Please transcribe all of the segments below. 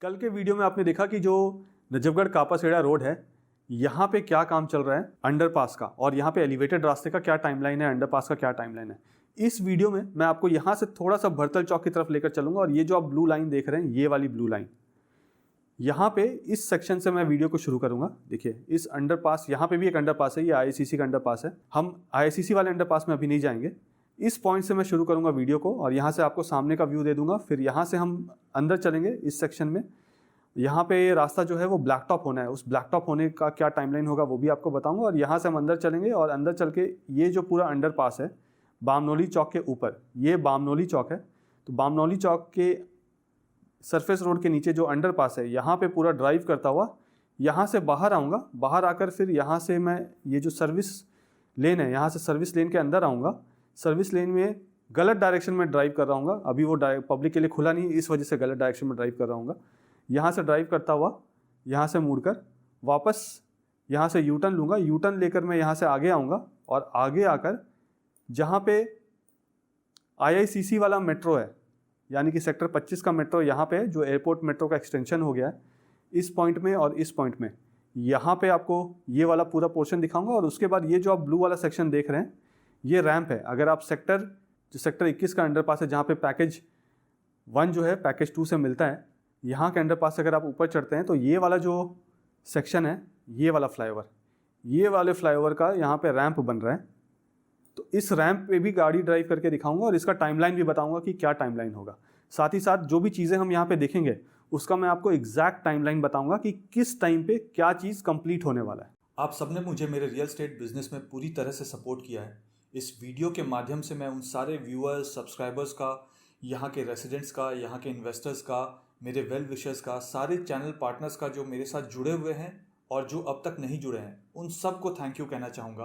कल के वीडियो में आपने देखा कि जो नजफगढ़ कापासेड़ा रोड है, यहाँ पे क्या काम चल रहा है अंडरपास का, और यहाँ पे एलिवेटेड रास्ते का क्या टाइमलाइन है, अंडरपास का क्या टाइमलाइन है। इस वीडियो में मैं आपको यहाँ से थोड़ा सा भरतल चौक की तरफ लेकर चलूँगा, और ये जो आप ब्लू लाइन देख रहे हैं, ये वाली ब्लू लाइन, यहाँ पे इस सेक्शन से मैं वीडियो को शुरू करूँगा। देखिए इस अंडरपास, यहाँ पे भी एक अंडरपास है, ये आईआईसीसी का अंडरपास है। हम आईआईसीसी वाले अंडरपास में अभी नहीं जाएंगे। इस पॉइंट से मैं शुरू करूंगा वीडियो को, और यहाँ से आपको सामने का व्यू दे दूंगा। फिर यहाँ से हम अंदर चलेंगे इस सेक्शन में। यहाँ पे ये रास्ता जो है वो ब्लैक टॉप होना है, उस ब्लैक टॉप होने का क्या टाइमलाइन होगा वो भी आपको बताऊंगा। और यहाँ से हम अंदर चलेंगे, और अंदर चल के ये जो पूरा अंडरपास है बामनोली चौक के ऊपर, ये बामनोली चौक है। तो बामनोली चौक के सरफेस रोड के नीचे जो अंडरपास है, यहाँ पे पूरा ड्राइव करता हुआ यहाँ से बाहर आऊँगा। बाहर आकर फिर यहाँ से मैं ये जो सर्विस लेन है, यहाँ से सर्विस लेन के अंदर आऊँगा। सर्विस लेन में गलत डायरेक्शन में ड्राइव कर रहा हूँ, अभी वो पब्लिक के लिए खुला नहीं, इस वजह से गलत डायरेक्शन में ड्राइव कर रहा हूँ। यहाँ से ड्राइव करता हुआ यहाँ से मुड़कर वापस यहाँ से यू टर्न लूँगा। यू टर्न लेकर मैं यहाँ से आगे आऊँगा, और आगे आकर जहाँ पे आईआईसीसी वाला मेट्रो है, यानी कि सेक्टर 25 का मेट्रो यहाँ पे, जो एयरपोर्ट मेट्रो का एक्सटेंशन हो गया है, इस पॉइंट में और इस पॉइंट में, यहाँ पे आपको ये वाला पूरा पोर्शन दिखाऊँगा। और उसके बाद ये जो आप ब्लू वाला सेक्शन देख रहे हैं, ये रैंप है। अगर आप सेक्टर 21 का अंडरपास है, जहाँ पे पैकेज 1 जो है पैकेज 2 से मिलता है, यहाँ के अंडरपास से अगर आप ऊपर चढ़ते हैं तो ये वाला जो सेक्शन है, ये वाला फ्लाईओवर, ये वाले फ्लाईओवर का यहाँ पे रैंप बन रहा है। तो इस रैंप पे भी गाड़ी ड्राइव करके दिखाऊंगा, और इसका टाइमलाइन भी बताऊंगा कि क्या टाइमलाइन होगा। साथ ही साथ जो भी चीज़ें हम यहाँ पे देखेंगे उसका मैं आपको एग्जैक्ट टाइमलाइन बताऊंगा कि किस टाइम पे क्या चीज़ कंप्लीट होने वाला है। आप सबने मुझे मेरे रियल एस्टेट बिजनेस में पूरी तरह से सपोर्ट किया है। इस वीडियो के माध्यम से मैं उन सारे व्यूअर्स, सब्सक्राइबर्स का, यहाँ के रेसिडेंट्स का, यहाँ के इन्वेस्टर्स का, मेरे वेल विशर्स का, सारे चैनल पार्टनर्स का जो मेरे साथ जुड़े हुए हैं और जो अब तक नहीं जुड़े हैं, उन सब को थैंक यू कहना चाहूँगा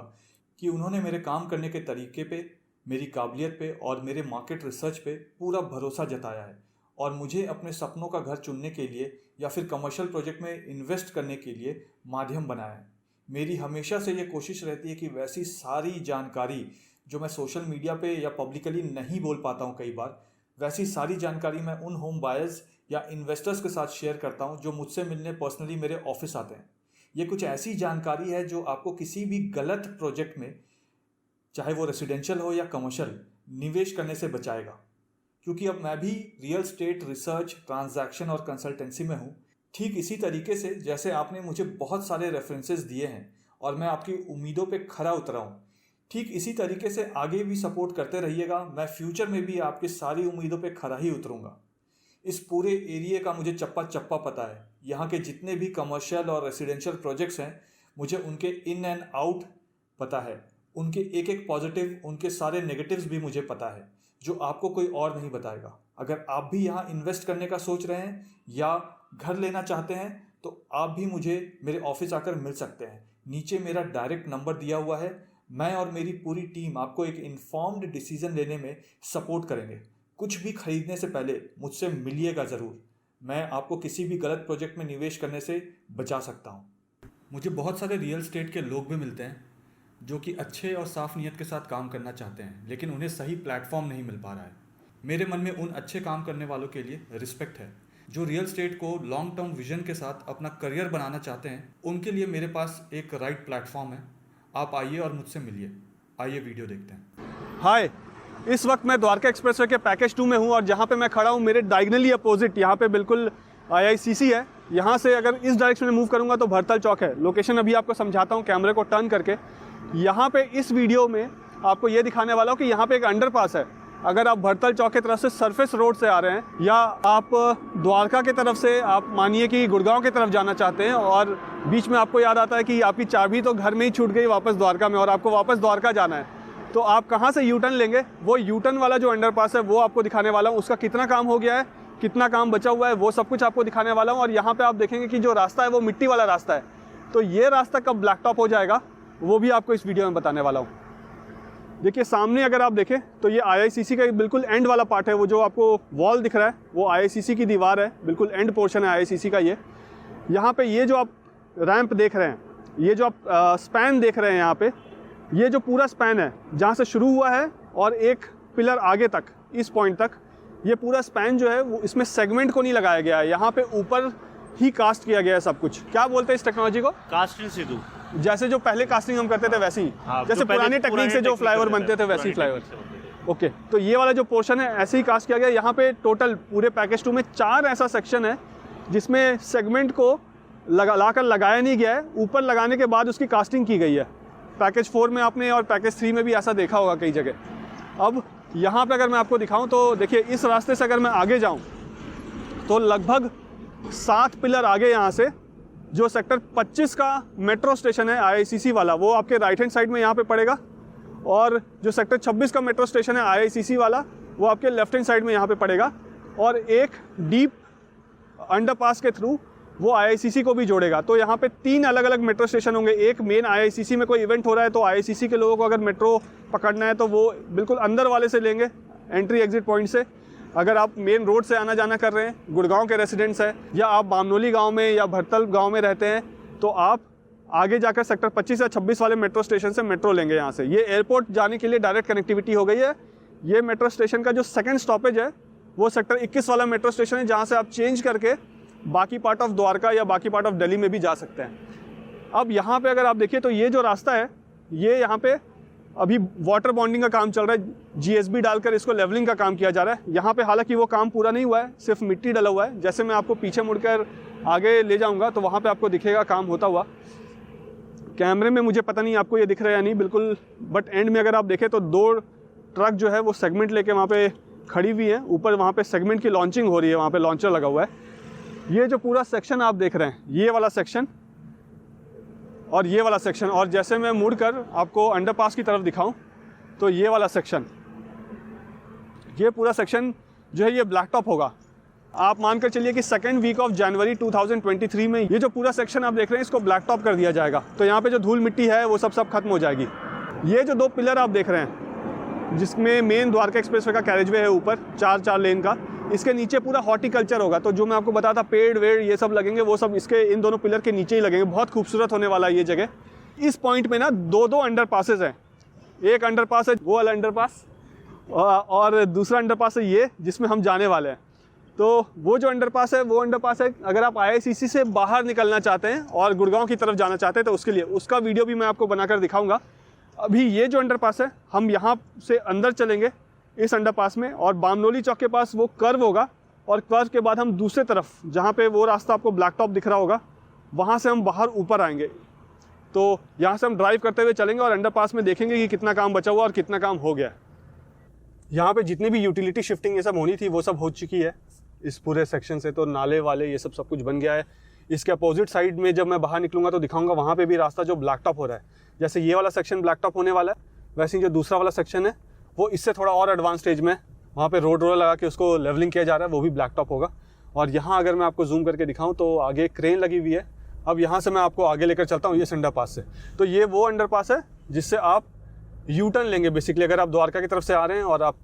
कि उन्होंने मेरे काम करने के तरीके पे, मेरी काबिलियत पे और मेरे मार्केट रिसर्च पे पूरा भरोसा जताया है, और मुझे अपने सपनों का घर चुनने के लिए या फिर कमर्शियल प्रोजेक्ट में इन्वेस्ट करने के लिए माध्यम बनाया है। मेरी हमेशा से ये कोशिश रहती है कि वैसी सारी जानकारी जो मैं सोशल मीडिया पे या पब्लिकली नहीं बोल पाता हूँ कई बार, वैसी सारी जानकारी मैं उन होम बायर्स या इन्वेस्टर्स के साथ शेयर करता हूँ जो मुझसे मिलने पर्सनली मेरे ऑफिस आते हैं। ये कुछ ऐसी जानकारी है जो आपको किसी भी गलत प्रोजेक्ट में, चाहे वो रेसिडेंशियल हो या कमर्शियल, निवेश करने से बचाएगा। क्योंकि अब मैं भी रियल एस्टेट रिसर्च, ट्रांजैक्शन और कंसल्टेंसी में हूँ। ठीक इसी तरीके से जैसे आपने मुझे बहुत सारे रेफरेंसेस दिए हैं और मैं आपकी उम्मीदों पे खरा उतरा हूँ, ठीक इसी तरीके से आगे भी सपोर्ट करते रहिएगा। मैं फ्यूचर में भी आपकी सारी उम्मीदों पे खरा ही उतरूँगा। इस पूरे एरिया का मुझे चप्पा चप्पा पता है। यहाँ के जितने भी कमर्शियल और रेसिडेंशियल प्रोजेक्ट्स हैं, मुझे उनके इन एंड आउट पता है। उनके एक एक पॉजिटिव, उनके सारे नेगेटिव्स भी मुझे पता है, जो आपको कोई और नहीं बताएगा। अगर आप भी यहाँ इन्वेस्ट करने का सोच रहे हैं या घर लेना चाहते हैं, तो आप भी मुझे मेरे ऑफिस आकर मिल सकते हैं। नीचे मेरा डायरेक्ट नंबर दिया हुआ है। मैं और मेरी पूरी टीम आपको एक इन्फॉर्म्ड डिसीजन लेने में सपोर्ट करेंगे। कुछ भी खरीदने से पहले मुझसे मिलिएगा ज़रूर। मैं आपको किसी भी गलत प्रोजेक्ट में निवेश करने से बचा सकता हूँ। मुझे बहुत सारे रियल एस्टेट के लोग भी मिलते हैं जो कि अच्छे और साफ नीयत के साथ काम करना चाहते हैं, लेकिन उन्हें सही प्लेटफॉर्म नहीं मिल पा रहा है। मेरे मन में उन अच्छे काम करने वालों के लिए रिस्पेक्ट है, जो रियल एस्टेट को लॉन्ग टर्म विजन के साथ अपना करियर बनाना चाहते हैं। उनके लिए मेरे पास एक राइट प्लेटफॉर्म है। आप आइए और मुझसे मिलिए। आइए वीडियो देखते हैं। हाय, इस वक्त मैं द्वारका एक्सप्रेसवे के पैकेज 2 में हूँ, और जहाँ पे मैं खड़ा हूँ, मेरे डायगनली अपोजिट यहाँ पे बिल्कुल आईआईसीसी है। यहाँ से अगर इस डायरेक्शन में मूव करूँगा तो भरतल चौक है। लोकेशन अभी आपको समझाता हूँ कैमरे को टर्न करके। यहाँ पे इस वीडियो में आपको ये दिखाने वाला हूँ कि यहाँ पे एक अंडरपास है। अगर आप भरतल चौक की तरफ से सरफेस रोड से आ रहे हैं, या आप द्वारका की तरफ से, आप मानिए कि गुड़गांव की तरफ जाना चाहते हैं, और बीच में आपको याद आता है कि आपकी चाबी तो घर में ही छूट गई वापस द्वारका में, और आपको वापस द्वारका जाना है, तो आप कहाँ से यू टर्न लेंगे? वो यू टर्न वाला जो अंडरपास है वो आपको दिखाने वाला हूँ। उसका कितना काम हो गया है, कितना काम बचा हुआ है, वो सब कुछ आपको दिखाने वाला हूँ। और यहाँ पे आप देखेंगे कि जो रास्ता है वो मिट्टी वाला रास्ता है। तो ये रास्ता कब ब्लैक टॉप हो जाएगा वो भी आपको इस वीडियो में बताने वाला हूँ। देखिए सामने अगर आप देखें तो ये आईआईसीसी का बिल्कुल एंड वाला पार्ट है। वो जो आपको वॉल दिख रहा है वो आईआईसीसी की दीवार है, बिल्कुल एंड पोर्शन है आईआईसीसी का ये। यहाँ पे ये जो आप रैंप देख रहे हैं, ये जो आप स्पैन देख रहे हैं, यहाँ पे ये जो पूरा स्पैन है जहाँ से शुरू हुआ है और एक पिलर आगे तक, इस पॉइंट तक, ये पूरा स्पैन जो है वो इसमें सेगमेंट को नहीं लगाया गया है, यहाँ पे ऊपर ही कास्ट किया गया है सब कुछ। क्या बोलते हैं इस टेक्नोलॉजी को? कास्ट इन सितु। जैसे जो पहले कास्टिंग हम करते थे वैसे ही, हाँ, जैसे पुरानी टेक्निक से जो फ्लाईओवर बनते थे वैसे ही फ्लाईओवर। ओके, तो ये वाला जो पोर्शन है ऐसे ही कास्ट किया गया। यहाँ पे टोटल पूरे पैकेज 2 में 4 ऐसा सेक्शन है जिसमें सेगमेंट को लगाया नहीं गया है, ऊपर लगाने के बाद उसकी कास्टिंग की गई है। पैकेज 4 में आपने और पैकेज 3 में भी ऐसा देखा होगा कई जगह। अब यहाँ पे अगर मैं आपको दिखाऊं तो देखिए, इस रास्ते से अगर मैं आगे जाऊं तो लगभग 7 पिलर आगे यहाँ से जो सेक्टर 25 का मेट्रो स्टेशन है IICC वाला, वो आपके राइट हैंड साइड में यहाँ पे पड़ेगा, और जो सेक्टर 26 का मेट्रो स्टेशन है IICC वाला, वो आपके लेफ्ट हैंड साइड में यहाँ पे पड़ेगा। और एक डीप अंडरपास के थ्रू वो IICC को भी जोड़ेगा। तो यहाँ पे 3 अलग अलग मेट्रो स्टेशन होंगे। एक मेन IICC में कोई इवेंट हो रहा है तो IICC के लोगों को अगर मेट्रो पकड़ना है तो वो बिल्कुल अंदर वाले से लेंगे, एंट्री एग्जिट पॉइंट से। अगर आप मेन रोड से आना जाना कर रहे हैं, गुड़गांव के रेसिडेंट्स हैं, या आप बामनोली गांव में या भरतल गांव में रहते हैं, तो आप आगे जाकर सेक्टर 25 या 26 वाले मेट्रो स्टेशन से मेट्रो लेंगे यहाँ से। ये एयरपोर्ट जाने के लिए डायरेक्ट कनेक्टिविटी हो गई है। ये मेट्रो स्टेशन का जो सेकंड स्टॉपेज है वो सेक्टर 21 वाला मेट्रो स्टेशन है, जहाँ से आप चेंज करके बाकी पार्ट ऑफ द्वारका या बाकी पार्ट ऑफ दिल्ली में भी जा सकते हैं। अब यहाँ पे अगर आप देखिए तो ये जो रास्ता है, ये यहाँ पे अभी वाटर बॉन्डिंग का काम चल रहा है। GSB डालकर इसको लेवलिंग का काम किया जा रहा है। यहाँ पे हालांकि वो काम पूरा नहीं हुआ है, सिर्फ मिट्टी डला हुआ है। जैसे मैं आपको पीछे मुड़कर आगे ले जाऊँगा तो वहाँ पे आपको दिखेगा काम होता हुआ। कैमरे में मुझे पता नहीं आपको ये दिख रहा है या नहीं बिल्कुल, बट एंड में अगर आप देखें तो 2 ट्रक जो है वो सेगमेंट लेके वहाँ पे खड़ी हुई है। ऊपर वहाँ पे सेगमेंट की लॉन्चिंग हो रही है, वहाँ पे लॉन्चर लगा हुआ है। ये जो पूरा सेक्शन आप देख रहे हैं, ये वाला सेक्शन और ये वाला सेक्शन, और जैसे मैं मुड़कर आपको अंडरपास की तरफ दिखाऊं तो ये वाला सेक्शन, ये पूरा सेक्शन जो है ये ब्लैक टॉप होगा। आप मानकर चलिए कि सेकेंड वीक ऑफ जनवरी 2023 में ये जो पूरा सेक्शन आप देख रहे हैं इसको ब्लैक टॉप कर दिया जाएगा। तो यहाँ पे जो धूल मिट्टी है वो सब खत्म हो जाएगी। ये जो 2 पिलर आप देख रहे हैं जिसमें मेन द्वारका एक्सप्रेसवे का कैरेजवे है ऊपर 4 लेन का, इसके नीचे पूरा हॉर्टिकल्चर होगा। तो जो मैं आपको बताता पेड़ वेड़ ये सब लगेंगे, वो सब इसके इन दोनों पिलर के नीचे ही लगेंगे। बहुत खूबसूरत होने वाला है ये जगह। इस पॉइंट में ना 2 अंडरपासेस हैं। एक अंडरपास है वो वाला अंडरपास, और दूसरा अंडरपास है ये जिसमें हम जाने वाले हैं। तो वो जो अंडरपास है वो अंडरपास है अगर आप IICC से बाहर निकलना चाहते हैं और गुड़गांव की तरफ जाना चाहते हैं तो उसके लिए, उसका वीडियो भी मैं आपको बनाकर दिखाऊंगा। अभी ये जो अंडरपास है, हम यहाँ से अंदर चलेंगे इस अंडरपास में, और बामनोली चौक के पास वो कर्व होगा, और कर्व के बाद हम दूसरे तरफ जहाँ पे वो रास्ता आपको ब्लैक टॉप दिख रहा होगा, वहाँ से हम बाहर ऊपर आएंगे। तो यहाँ से हम ड्राइव करते हुए चलेंगे और अंडरपास में देखेंगे कि कितना काम बचा हुआ और कितना काम हो गया। यहाँ पे जितनी भी यूटिलिटी शिफ्टिंग ये सब होनी थी वो सब हो चुकी है इस पूरे सेक्शन से। तो नाले वाले ये सब कुछ बन गया है। इसके अपोजिट साइड में जब मैं बाहर निकलूँगा तो दिखाऊंगा वहाँ पे भी रास्ता जो ब्लैक टॉप हो रहा है। जैसे ये वाला सेक्शन ब्लैक टॉप होने वाला है, वैसे ही जो दूसरा वाला सेक्शन है वो इससे थोड़ा और एडवांस स्टेज में, वहाँ पे रोड रोलर लगा के उसको लेवलिंग किया जा रहा है, वो भी ब्लैक टॉप होगा। और यहाँ अगर मैं आपको जूम करके दिखाऊँ तो आगे क्रेन लगी हुई है। अब यहाँ से मैं आपको आगे लेकर चलता हूँ ये अंडरपास से। तो ये वो अंडरपास है जिससे आप यू टर्न लेंगे बेसिकली। अगर आप द्वारका की तरफ से आ रहे हैं और आप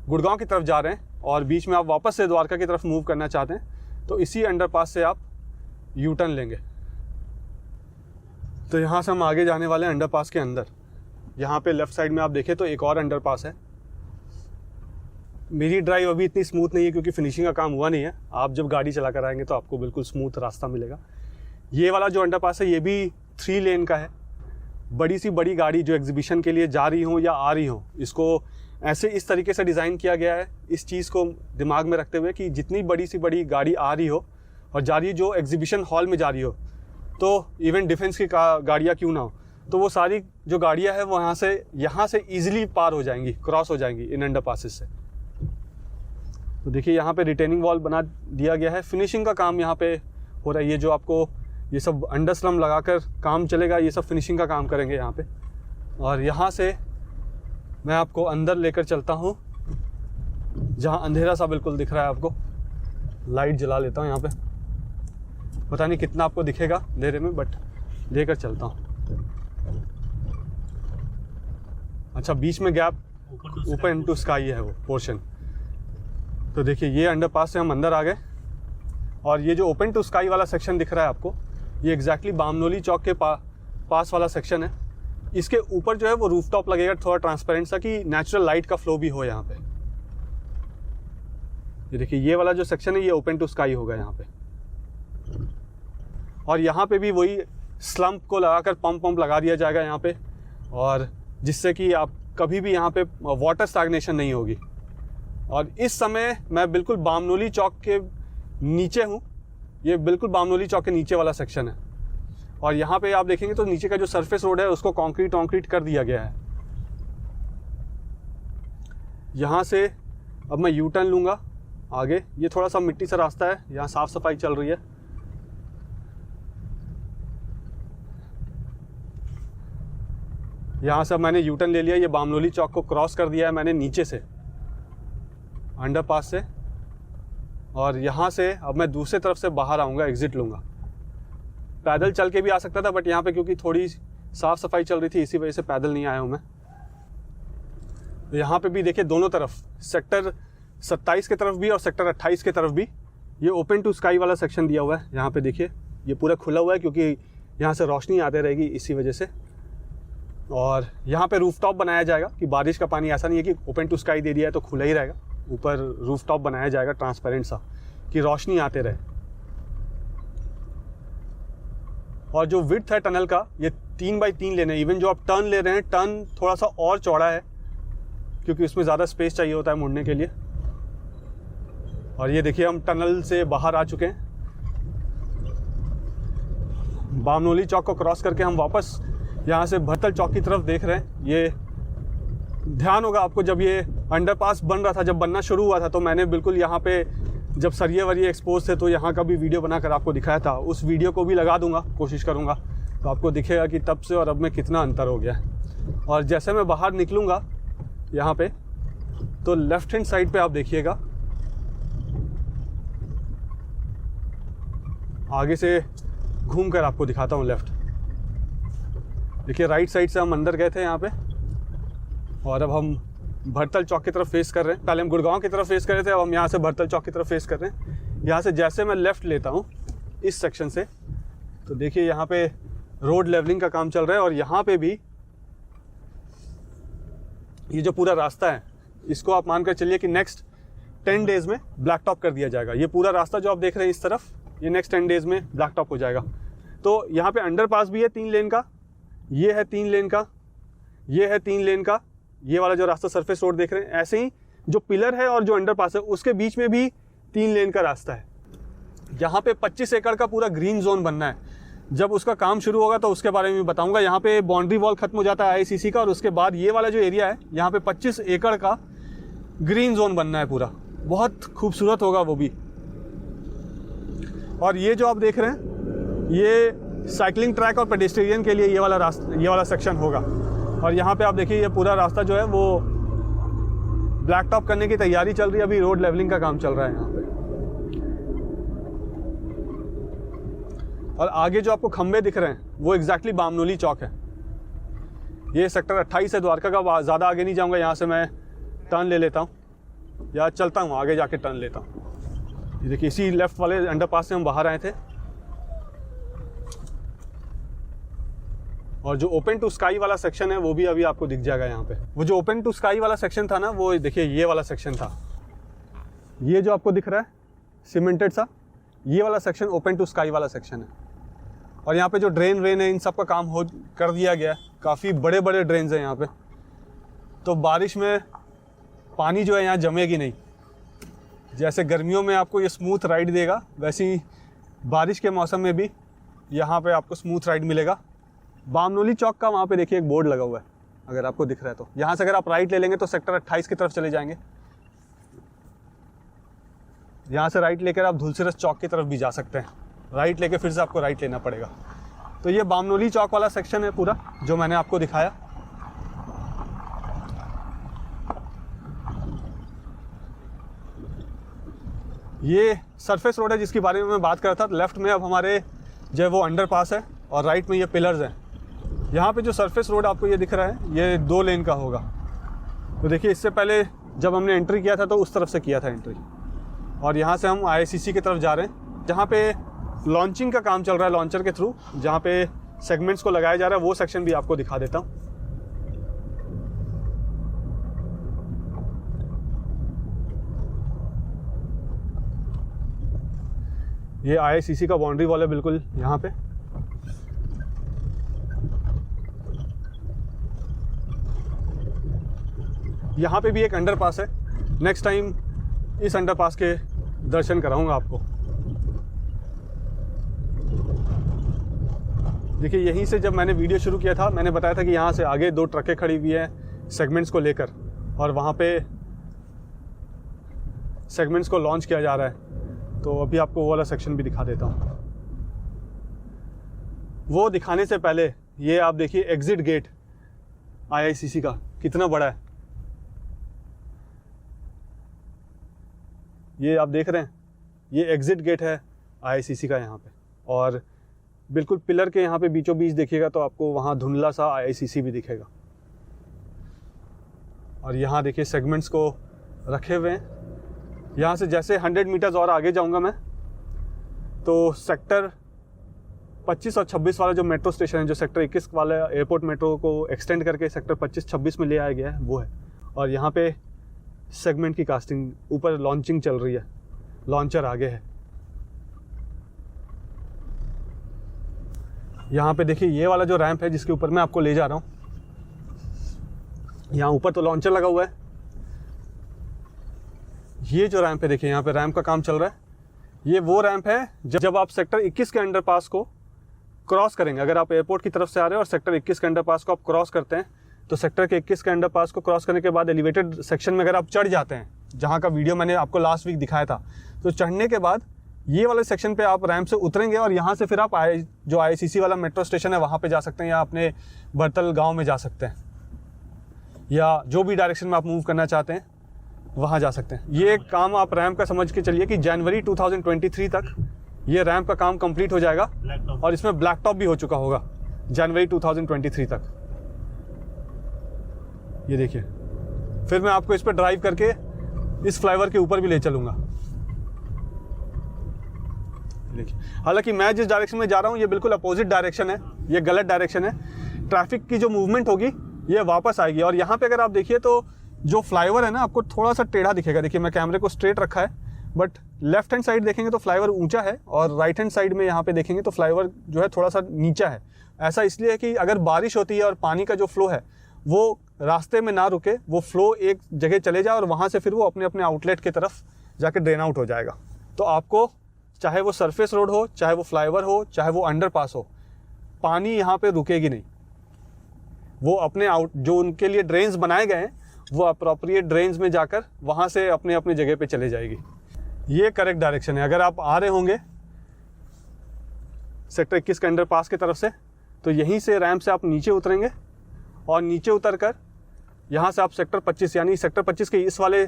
गुड़गांव की तरफ जा रहे हैं और बीच में आप वापस से द्वारका की तरफ मूव करना चाहते हैं तो इसी अंडरपास से आप यू टर्न लेंगे। तो यहाँ से हम आगे जाने वाले हैं अंडरपास के अंदर। यहाँ पे लेफ़्ट साइड में आप देखें तो एक और अंडरपास है। मेरी ड्राइव अभी इतनी स्मूथ नहीं है क्योंकि फिनिशिंग का काम हुआ नहीं है। आप जब गाड़ी चला कर आएंगे तो आपको बिल्कुल स्मूथ रास्ता मिलेगा। ये वाला जो अंडरपास है ये भी 3 लेन का है। बड़ी सी बड़ी गाड़ी जो एग्जीबिशन के लिए जा रही हो या आ रही हो, इसको ऐसे इस तरीके से डिज़ाइन किया गया है, इस चीज़ को दिमाग में रखते हुए कि जितनी बड़ी सी बड़ी गाड़ी आ रही हो और जा रही है जो एग्जीबिशन हॉल में जा रही हो, तो इवन डिफेंस की गाड़ियाँ क्यों ना हो, तो वो सारी जो गाड़ियाँ हैं वो यहाँ से ईजिली पार हो जाएंगी, क्रॉस हो जाएंगी इन अंडरपासेस से। तो देखिए यहाँ पे रिटेनिंग वॉल बना दिया गया है। फिनिशिंग का काम यहाँ पे हो रहा है। ये जो आपको ये सब अंडरस्लम लगाकर काम चलेगा, ये सब फिनिशिंग का काम करेंगे यहाँ पे। और यहाँ से मैं आपको अंदर लेकर चलता हूँ जहाँ अंधेरा सा बिल्कुल दिख रहा है आपको। लाइट जला लेता हूँ यहाँ पे, पता नहीं कितना आपको दिखेगा अंधेरे में, बट लेकर चलता हूँ। अच्छा, बीच में गैप ओपन टू स्काई है वो पोर्शन। तो देखिए ये अंडरपास से हम अंदर आ गए और ये जो ओपन टू स्काई वाला सेक्शन दिख रहा है आपको, ये एग्जैक्टली बामनोली चौक के पास वाला सेक्शन है। इसके ऊपर जो है वो रूफटॉप लगेगा थोड़ा ट्रांसपेरेंट सा, कि नेचुरल लाइट का फ्लो भी हो यहाँ पे। ये देखिए ये वाला जो सेक्शन है ये ओपन टू स्काई होगा यहाँ पे, और यहाँ पे भी वही स्लम्प को लगाकर पंप लगा दिया जाएगा यहाँ पे, और जिससे कि आप कभी भी यहाँ पे वाटर स्टैग्नेशन नहीं होगी। और इस समय मैं बिल्कुल बामनोली चौक के नीचे हूँ, ये बिल्कुल बामनोली चौक के नीचे वाला सेक्शन है, और यहाँ पे आप देखेंगे तो नीचे का जो सरफेस रोड है उसको कंक्रीट कर दिया गया है। यहाँ से अब मैं यू टर्न लूँगा आगे, ये थोड़ा सा मिट्टी सा रास्ता है, यहाँ साफ़ सफाई चल रही है। यहाँ से अब मैंने यू टर्न ले लिया, ये बामनोली चौक को क्रॉस कर दिया है मैंने नीचे से अंडरपास से, और यहाँ से अब मैं दूसरे तरफ से बाहर आऊँगा, एग्ज़िट लूँगा। पैदल चल के भी आ सकता था, बट यहाँ पे क्योंकि थोड़ी साफ़ सफाई चल रही थी इसी वजह से पैदल नहीं आया हूँ मैं। तो यहाँ पे भी देखिए दोनों तरफ, सेक्टर 27 के तरफ भी और सेक्टर 28 के तरफ भी ये ओपन टू स्काई वाला सेक्शन दिया हुआ है। यहाँ पे देखिए ये पूरा खुला हुआ है क्योंकि यहाँ से रोशनी आते रहेगी इसी वजह से। और यहाँ पे रूफटॉप बनाया जाएगा कि बारिश का पानी ऐसा नहीं है कि ओपन टू स्काई दे दिया है तो खुला ही रहेगा, ऊपर रूफटॉप बनाया जाएगा ट्रांसपेरेंट सा कि रोशनी आते रहे। और जो विड्थ है टनल का ये 3x3 लेने, इवन जो आप टर्न ले रहे हैं टर्न थोड़ा सा और चौड़ा है क्योंकि उसमें ज़्यादा स्पेस चाहिए होता है मुड़ने के लिए। और ये देखिए हम टनल से बाहर आ चुके हैं, बामनोली चौक को क्रॉस करके हम वापस यहाँ से भरतल चौक की तरफ देख रहे हैं। ये ध्यान होगा आपको, जब ये अंडरपास बन रहा था, जब बनना शुरू हुआ था, तो मैंने बिल्कुल यहाँ पे जब सरिये वरिये एक्सपोज थे तो यहाँ का भी वीडियो बनाकर आपको दिखाया था। उस वीडियो को भी लगा दूंगा, कोशिश करूँगा, तो आपको दिखेगा कि तब से और अब में कितना अंतर हो गया है। और जैसे मैं बाहर निकलूँगा यहाँ पे तो लेफ्ट हैंड साइड पे आप देखिएगा, आगे से घूम कर आपको दिखाता हूँ लेफ्ट। देखिए राइट साइड से हम अंदर गए थे यहाँ पे, और अब हम भरतल चौक की तरफ फेस कर रहे हैं। पहले हम गुड़गांव की तरफ फेस कर रहे थे, अब हम यहाँ से भरतल चौक की तरफ फेस कर रहे हैं। यहाँ से जैसे मैं लेफ़्ट लेता हूँ इस सेक्शन से, तो देखिए यहाँ पे रोड लेवलिंग का काम चल रहा है, और यहाँ पे भी ये जो पूरा रास्ता है इसको आप मानकर चलिए कि नेक्स्ट 10 डेज़ में ब्लैक टॉप कर दिया जाएगा। ये पूरा रास्ता जो आप देख रहे हैं इस तरफ, ये नेक्स्ट 10 डेज़ में ब्लैक टॉप हो जाएगा। तो यहाँ पे अंडरपास भी है 3 लेन का, ये है 3 लेन का, ये है 3 लेन का, ये वाला जो रास्ता सरफेस रोड देख रहे हैं। ऐसे ही जो पिलर है और जो अंडरपास है उसके बीच में भी 3 लेन का रास्ता है। यहाँ पे 25 एकड़ का पूरा ग्रीन जोन बनना है। जब उसका काम शुरू होगा तो उसके बारे में भी बताऊंगा। यहाँ पे बाउंड्री वॉल खत्म हो जाता है आईसीसी का, और उसके बाद ये वाला जो एरिया है यहाँ पे 25 एकड़ का ग्रीन जोन बनना है पूरा, बहुत खूबसूरत होगा वो भी। और ये जो आप देख रहे हैं ये साइकिलिंग ट्रैक और पेडेस्ट्रियन के लिए ये वाला रास्ता, ये वाला सेक्शन होगा। और यहाँ पे आप देखिए ये पूरा रास्ता जो है वो ब्लैक टॉप करने की तैयारी चल रही है, अभी रोड लेवलिंग का काम चल रहा है यहाँ पे। और आगे जो आपको खंबे दिख रहे हैं वो एग्जैक्टली बामनोली चौक है। ये सेक्टर 28 है द्वारका का, ज़्यादा आगे नहीं जाऊँगा, यहाँ से मैं टर्न ले लेता हूँ या चलता हूँ आगे जाके टर्न लेता हूँ। ये देखिए इसी लेफ्ट वाले अंडरपास से हम बाहर आए थे। और जो ओपन टू स्काई वाला सेक्शन है वो भी अभी आपको दिख जाएगा यहाँ पे। वो जो ओपन टू स्काई वाला सेक्शन था ना, वो देखिए ये वाला सेक्शन था, ये जो आपको दिख रहा है सीमेंटेड सा, ये वाला सेक्शन ओपन टू स्काई वाला सेक्शन है। और यहाँ पे जो ड्रेन वेन है इन सब का काम हो कर दिया गया है, काफ़ी बड़े बड़े ड्रेन्स हैं यहाँ पे, तो बारिश में पानी जो है यहाँ जमेगी नहीं। जैसे गर्मियों में आपको ये स्मूथ राइड देगा, वैसे ही बारिश के मौसम में भी यहाँ पे आपको स्मूथ राइड मिलेगा। बामनोली चौक का वहाँ पे देखिए एक बोर्ड लगा हुआ है, अगर आपको दिख रहा है तो। यहाँ से अगर आप राइट ले लेंगे तो सेक्टर 28 की तरफ चले जाएंगे। यहाँ से राइट लेकर आप धुलसिरस चौक की तरफ भी जा सकते हैं, राइट लेके फिर से आपको राइट लेना पड़ेगा। तो ये बामनोली चौक वाला सेक्शन है पूरा जो मैंने आपको दिखाया। ये सरफेस रोड है जिसके बारे में मैं बात कर रहा था। लेफ्ट में अब हमारे जो है वो अंडरपास है और राइट में ये पिलर्स हैं। यहाँ पे जो सरफेस रोड आपको ये दिख रहा है ये 2 लेन का होगा। तो देखिए इससे पहले जब हमने एंट्री किया था तो उस तरफ से किया था एंट्री, और यहाँ से हम आईसीसी की तरफ जा रहे हैं जहाँ पे लॉन्चिंग का काम चल रहा है लॉन्चर के थ्रू, जहाँ पे सेगमेंट्स को लगाया जा रहा है। वो सेक्शन भी आपको दिखा देता हूँ। ये IICC का बाउंड्री वॉल है बिल्कुल यहाँ पे। यहाँ पे भी एक अंडरपास है, नेक्स्ट टाइम इस अंडरपास के दर्शन कराऊंगा आपको। देखिए यहीं से जब मैंने वीडियो शुरू किया था मैंने बताया था कि यहाँ से आगे 2 ट्रकें खड़ी हुई हैं सेगमेंट्स को लेकर, और वहाँ पे सेगमेंट्स को लॉन्च किया जा रहा है। तो अभी आपको वो वाला सेक्शन भी दिखा देता हूँ। वो दिखाने से पहले ये आप देखिए एग्ज़िट गेट IICC का कितना बड़ा है। ये आप देख रहे हैं, ये एग्ज़िट गेट है IICC का यहाँ पे, और बिल्कुल पिलर के यहाँ पे बीचों बीच देखिएगा तो आपको वहाँ धुंधला सा IICC भी दिखेगा। और यहाँ देखिए सेगमेंट्स को रखे हुए हैं। यहाँ से जैसे 100 मीटर्स और आगे जाऊँगा मैं तो सेक्टर 25 और 26 वाला जो मेट्रो स्टेशन है, जो सेक्टर 21 वाला एयरपोर्ट मेट्रो को एक्सटेंड करके सेक्टर 25-26 में ले आया गया है, वो है। और यहाँ पे सेगमेंट की कास्टिंग ऊपर लॉन्चिंग चल रही है, लॉन्चर आगे है। यहाँ पे देखिए ये वाला जो रैंप है जिसके ऊपर मैं आपको ले जा रहा हूँ, यहाँ ऊपर तो लॉन्चर लगा हुआ है। ये जो रैंप है देखिए, यहाँ पे रैंप का काम चल रहा है। ये वो रैंप है जब आप सेक्टर 21 के अंडरपास को क्रॉस करेंगे। अगर आप एयरपोर्ट की तरफ से आ रहे हैं और सेक्टर 21 के अंडरपास को आप क्रॉस करते हैं तो सेक्टर के 21 के अंडरपास को क्रॉस करने के बाद एलिवेटेड सेक्शन में अगर आप चढ़ जाते हैं, जहाँ का वीडियो मैंने आपको लास्ट वीक दिखाया था, तो चढ़ने के बाद ये वाले सेक्शन पे आप रैंप से उतरेंगे और यहाँ से फिर आप जो IICC वाला मेट्रो स्टेशन है वहाँ पे जा सकते हैं, या अपने बरतल गांव में जा सकते हैं, या जो भी डायरेक्शन में आप मूव करना चाहते हैं वहाँ जा सकते हैं। ये काम आप रैंप का समझ के चलिए कि जनवरी 2023 तक ये रैंप का काम कंप्लीट हो जाएगा, और इसमें ब्लैक टॉप भी हो चुका होगा जनवरी 2023 तक। ये देखिए, फिर मैं आपको इस पर ड्राइव करके इस फ्लाईओवर के ऊपर भी ले चलूँगा। देखिए, हालांकि मैं जिस डायरेक्शन में जा रहा हूँ ये बिल्कुल अपोजिट डायरेक्शन है, ये गलत डायरेक्शन है। ट्रैफिक की जो मूवमेंट होगी ये वापस आएगी। और यहाँ पे अगर आप देखिए तो जो फ्लाईओवर है ना, आपको थोड़ा सा टेढ़ा दिखेगा। देखिए मैं कैमरे को स्ट्रेट रखा है, बट लेफ्ट हैंड साइड देखेंगे तो फ्लाईओवर ऊंचा है, और राइट हैंड साइड में यहाँ पे देखेंगे तो फ्लाईओवर जो है थोड़ा सा नीचा है। ऐसा इसलिए है कि अगर बारिश होती है और पानी का जो फ्लो है वो रास्ते में ना रुके, वो फ्लो एक जगह चले जाए और वहाँ से फिर वो अपने अपने आउटलेट की तरफ जाके ड्रेन आउट हो जाएगा। तो आपको चाहे वो सरफेस रोड हो, चाहे वो फ्लाईओवर हो, चाहे वो अंडरपास हो, पानी यहाँ पे रुकेगी नहीं। वो अपने जो उनके लिए ड्रेन्स बनाए गए हैं वो अप्रोप्रिएट ड्रेन्स में जाकर वहाँ से अपने अपने जगह पे चले जाएगी। ये करेक्ट डायरेक्शन है। अगर आप आ रहे होंगे सेक्टर 21 के अंडरपास की तरफ से, तो यहीं से रैंप से आप नीचे उतरेंगे, और नीचे उतर कर यहाँ से आप सेक्टर 25 यानी सेक्टर 25 के इस वाले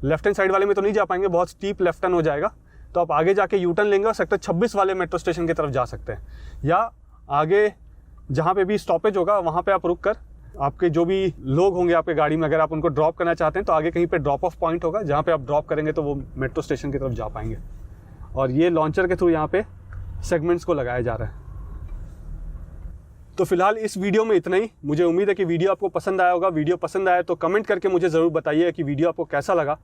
लेफ्ट हैंड साइड वाले में तो नहीं जा पाएंगे, बहुत स्टीप लेफ्ट टर्न हो जाएगा। तो आप आगे जाके यू टर्न लेंगे और सेक्टर 26 वाले मेट्रो स्टेशन की तरफ जा सकते हैं, या आगे जहाँ पे भी स्टॉपेज होगा वहाँ पे आप रुक कर आपके जो भी लोग होंगे आपके गाड़ी में, अगर आप उनको ड्रॉप करना चाहते हैं तो आगे कहीं पे ड्रॉप ऑफ पॉइंट होगा जहाँ पे आप ड्रॉप करेंगे तो वो मेट्रो स्टेशन की तरफ जा पाएंगे। और ये लॉन्चर के थ्रू यहाँ पे सेगमेंट्स को लगाया जा रहा है। तो फिलहाल इस वीडियो में इतना ही। मुझे उम्मीद है कि वीडियो आपको पसंद आया होगा। वीडियो पसंद आया तो कमेंट करके मुझे ज़रूर बताइए कि वीडियो आपको कैसा लगा।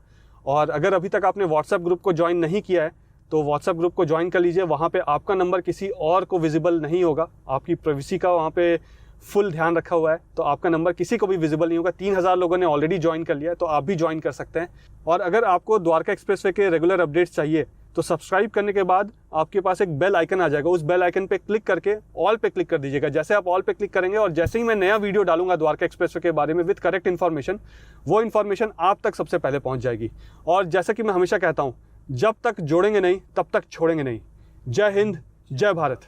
और अगर अभी तक आपने व्हाट्सएप ग्रुप को ज्वाइन नहीं किया है तो व्हाट्सएप ग्रुप को ज्वाइन कर लीजिए। वहाँ पे आपका नंबर किसी और को विजिबल नहीं होगा, आपकी प्राइवेसी का वहाँ पे फुल ध्यान रखा हुआ है, तो आपका नंबर किसी को भी विजिबल नहीं होगा। 3000 लोगों ने ऑलरेडी ज्वाइन कर लिया है, तो आप भी ज्वाइन कर सकते हैं। और अगर आपको द्वारका एक्सप्रेसवे के रेगुलर अपडेट्स चाहिए तो सब्सक्राइब करने के बाद आपके पास एक बेल आइकन आ जाएगा, उस बेल आइकन पे क्लिक करके ऑल पे क्लिक कर दीजिएगा। जैसे आप ऑल पे क्लिक करेंगे और जैसे ही मैं नया वीडियो डालूंगा द्वारका एक्सप्रेसवे के बारे में विद करेक्ट इन्फॉर्मेशन, वो इन्फॉर्मेशन आप तक सबसे पहले पहुंच जाएगी। और जैसा कि मैं हमेशा कहता हूं, जब तक जोड़ेंगे नहीं तब तक छोड़ेंगे नहीं। जय हिंद, जय भारत।